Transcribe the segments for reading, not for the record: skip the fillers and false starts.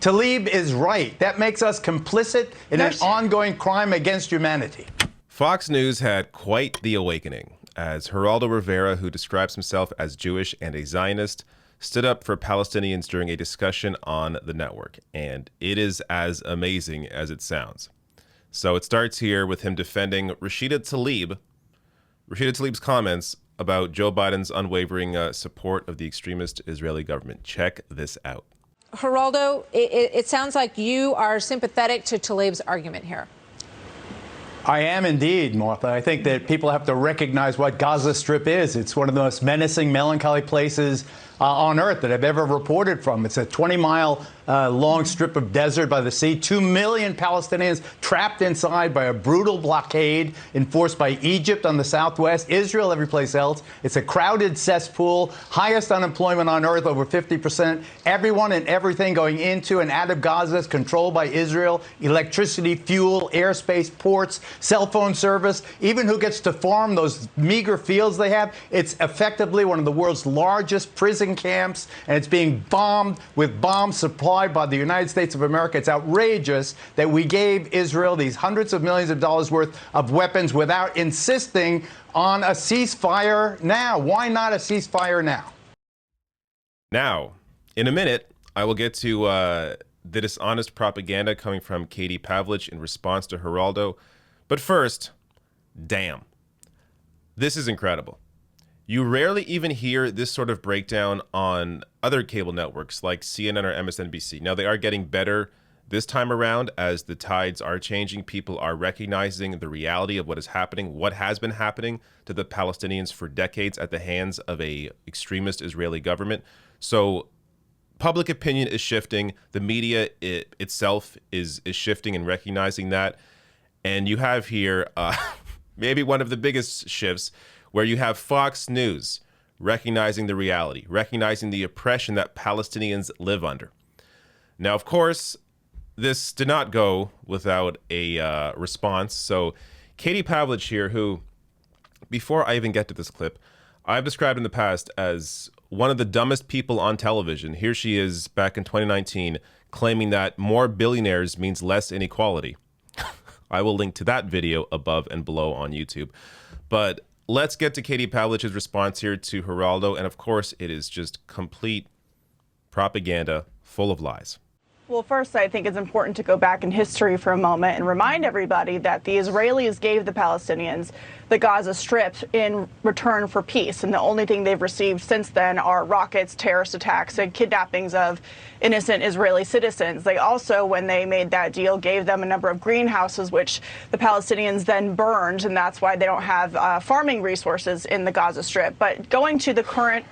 Tlaib is right. That makes us complicit in an ongoing crime against humanity. Fox News had quite the awakening as Geraldo Rivera, who describes himself as Jewish and a Zionist, stood up for Palestinians during a discussion on the network. And it is as amazing as it sounds. So it starts here with him defending Rashida Tlaib's comments about Joe Biden's unwavering support of the extremist Israeli government. Check this out. Geraldo, it sounds like you are sympathetic to Tlaib's argument here. I am indeed, Martha. I think that people have to recognize what Gaza Strip is. It's one of the most menacing, melancholy places on earth that I've ever reported from. It's a 20-mile long strip of desert by the sea. 2 million Palestinians trapped inside by a brutal blockade enforced by Egypt on the southwest, Israel every place else. It's a crowded cesspool, highest unemployment on earth, over 50%. Everyone and everything going into and out of Gaza is controlled by Israel. Electricity, fuel, airspace, ports, cell phone service, even who gets to farm those meager fields they have. It's effectively one of the world's largest prison camps, and it's being bombed with bombs supplied by the United States of America. It's outrageous that we gave Israel these hundreds of millions of dollars worth of weapons without insisting on a ceasefire now. Why not a ceasefire now? Now, in a minute, I will get to the dishonest propaganda coming from Katie Pavlich in response to Geraldo. But first, damn. This is incredible. You rarely even hear this sort of breakdown on other cable networks like CNN or MSNBC. Now, they are getting better this time around as the tides are changing. People are recognizing the reality of what is happening, what has been happening to the Palestinians for decades at the hands of a extremist Israeli government. So public opinion is shifting. The media itself is shifting and recognizing that. And you have here maybe one of the biggest shifts, where you have Fox News recognizing the reality, recognizing the oppression that Palestinians live under. Now, of course, this did not go without a response. So Katie Pavlich here, who, before I even get to this clip, I've described in the past as one of the dumbest people on television. Here she is back in 2019 claiming that more billionaires means less inequality. I will link to that video above and below on YouTube. But let's get to Katie Pavlich's response here to Geraldo. And of course, it is just complete propaganda full of lies. Well, first, I think it's important to go back in history for a moment and remind everybody that the Israelis gave the Palestinians the Gaza Strip in return for peace. And the only thing they've received since then are rockets, terrorist attacks, and kidnappings of innocent Israeli citizens. They also, when they made that deal, gave them a number of greenhouses, which the Palestinians then burned. And that's why they don't have farming resources in the Gaza Strip. But going to the current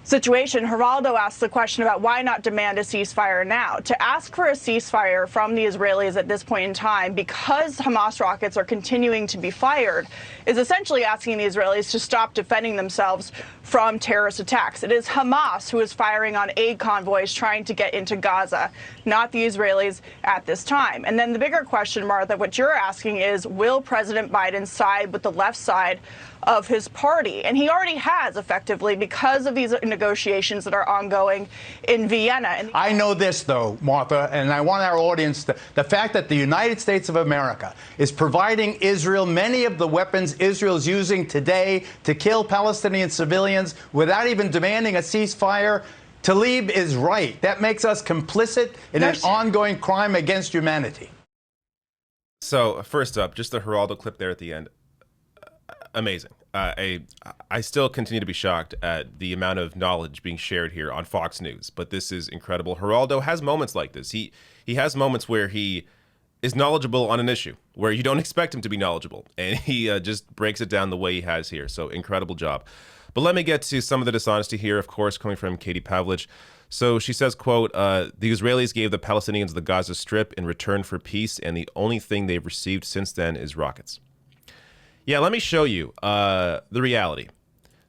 situation, Geraldo asked the question about why not demand a ceasefire now. To ask for a ceasefire from the Israelis at this point in time, because Hamas rockets are continuing to be fired, is essentially asking the Israelis to stop defending themselves from terrorist attacks. It is Hamas who is firing on aid convoys trying to get into Gaza, not the Israelis at this time. And then the bigger question, Martha, what you're asking is, will President Biden side with the left side of his party? And he already has, effectively, because of these negotiations that are ongoing in Vienna. And I know this, though, Martha, and I want our audience to, the fact that the United States of America is providing Israel many of the weapons Israel is using today to kill Palestinian civilians without even demanding a ceasefire. Tlaib is right. That makes us complicit in an ongoing crime against humanity. So first up, just the Geraldo clip there at the end. Amazing. I still continue to be shocked at the amount of knowledge being shared here on Fox News, but this is incredible. Geraldo has moments like this. He has moments where he is knowledgeable on an issue where you don't expect him to be knowledgeable, and he just breaks it down the way he has here. So incredible job. But let me get to some of the dishonesty here, of course, coming from Katie Pavlich. So she says, quote, the Israelis gave the Palestinians the Gaza Strip in return for peace, and the only thing they've received since then is rockets. Yeah, let me show you the reality.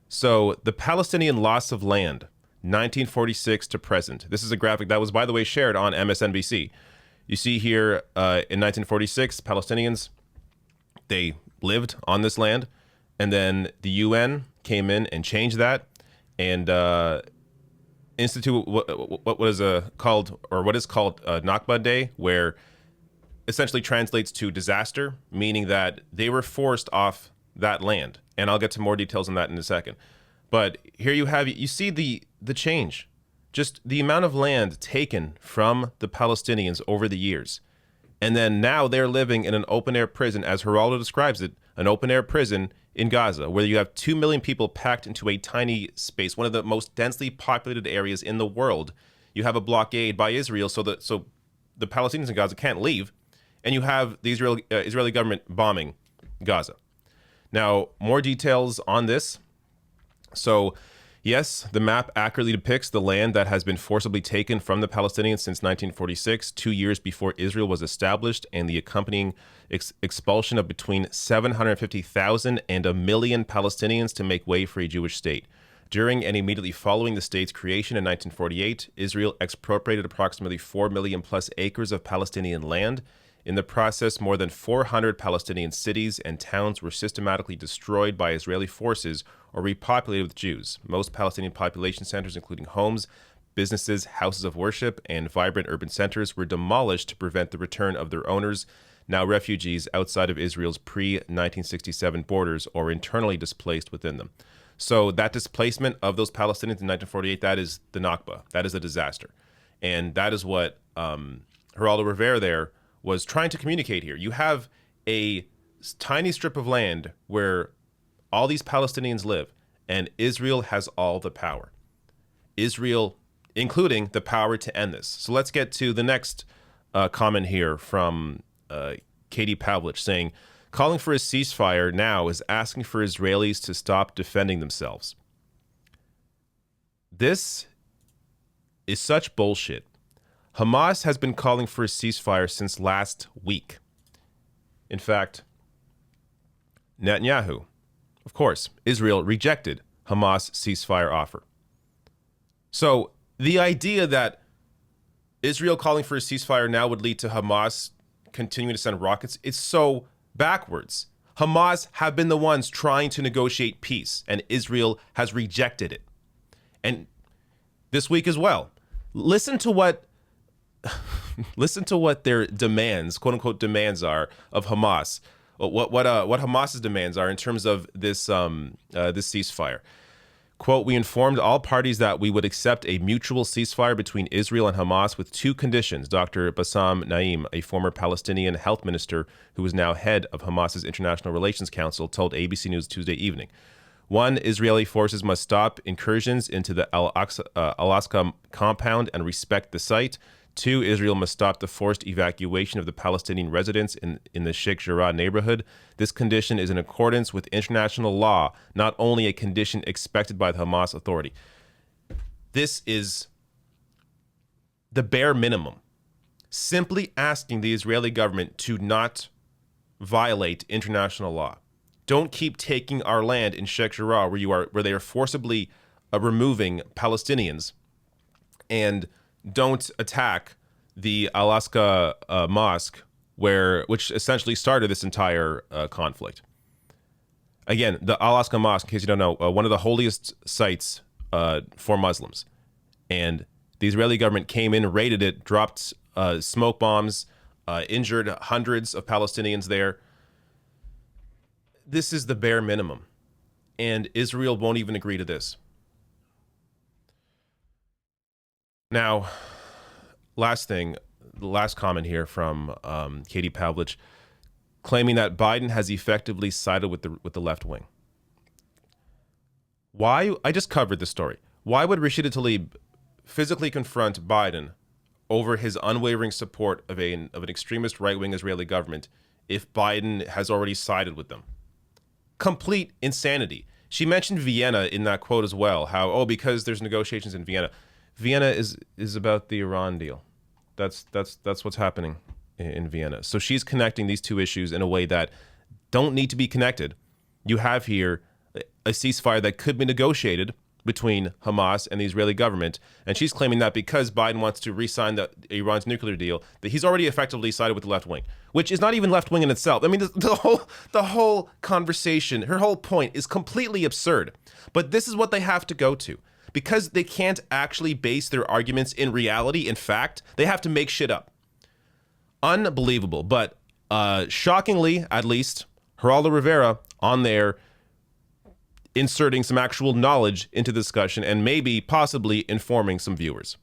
So the Palestinian loss of land, 1946 to present. This is a graphic that was, by the way, shared on MSNBC. You see here in 1946, Palestinians, they lived on this land. And then the UN came in and changed that. And institute what was called, or what is called Nakba Day, where essentially translates to disaster, meaning that they were forced off that land. And I'll get to more details on that in a second. But here you see the change, just the amount of land taken from the Palestinians over the years. And then now they're living in an open air prison, as Geraldo describes it, an open air prison in Gaza, where you have 2 million people packed into a tiny space, one of the most densely populated areas in the world. You have a blockade by Israel so the Palestinians in Gaza can't leave. And you have the Israeli government bombing Gaza. Now, more details on this. So, yes, the map accurately depicts the land that has been forcibly taken from the Palestinians since 1946, 2 years before Israel was established, and the accompanying expulsion of between 750,000 and 1 million Palestinians to make way for a Jewish state. During and immediately following the state's creation in 1948, Israel expropriated approximately 4 million plus acres of Palestinian land. In the process, more than 400 Palestinian cities and towns were systematically destroyed by Israeli forces or repopulated with Jews. Most Palestinian population centers, including homes, businesses, houses of worship, and vibrant urban centers, were demolished to prevent the return of their owners, now refugees outside of Israel's pre-1967 borders or internally displaced within them. So that displacement of those Palestinians in 1948, that is the Nakba. That is a disaster. And that is what Geraldo Rivera there was trying to communicate here. You have a tiny strip of land where all these Palestinians live, and Israel has all the power. Israel, including the power to end this. So let's get to the next comment here from Katie Pavlich saying, calling for a ceasefire now is asking for Israelis to stop defending themselves. This is such bullshit. Hamas has been calling for a ceasefire since last week. In fact, Netanyahu, of course, Israel rejected Hamas' ceasefire offer. So the idea that Israel calling for a ceasefire now would lead to Hamas continuing to send rockets, it's so backwards. Hamas have been the ones trying to negotiate peace, and Israel has rejected it. And this week as well. Listen to what their demands, quote unquote demands, are of Hamas. What Hamas's demands are in terms of this this ceasefire. Quote, we informed all parties that we would accept a mutual ceasefire between Israel and Hamas with 2 conditions. Dr. Bassam Naim, a former Palestinian health minister who is now head of Hamas's International Relations Council, told ABC News Tuesday evening. 1, Israeli forces must stop incursions into the Al-Aqsa compound and respect the site. 2, Israel must stop the forced evacuation of the Palestinian residents in the Sheikh Jarrah neighborhood. This condition is in accordance with international law, not only a condition expected by the Hamas Authority. This is the bare minimum. Simply asking the Israeli government to not violate international law. Don't keep taking our land in Sheikh Jarrah where they are forcibly removing Palestinians, and don't attack the Al-Aqsa mosque, which essentially started this entire conflict. Again, the Al-Aqsa mosque, in case you don't know, one of the holiest sites for Muslims. And the Israeli government came in, raided it, dropped smoke bombs, injured hundreds of Palestinians there. This is the bare minimum. And Israel won't even agree to this. Now, last comment here from Katie Pavlich, claiming that Biden has effectively sided with the left wing. Why? I just covered the story. Why would Rashida Tlaib physically confront Biden over his unwavering support of an extremist right-wing Israeli government if Biden has already sided with them? Complete insanity. She mentioned Vienna in that quote as well. How, because there's negotiations in Vienna. Vienna is about the Iran deal. That's what's happening in Vienna. So she's connecting these 2 issues in a way that don't need to be connected. You have here a ceasefire that could be negotiated between Hamas and the Israeli government, and she's claiming that because Biden wants to re-sign Iran's nuclear deal, that he's already effectively sided with the left wing, which is not even left wing in itself. I mean, the whole conversation, her whole point is completely absurd. But this is what they have to go to, because they can't actually base their arguments in reality, in fact, they have to make shit up. Unbelievable. But shockingly, at least, Geraldo Rivera on there inserting some actual knowledge into the discussion and maybe possibly informing some viewers.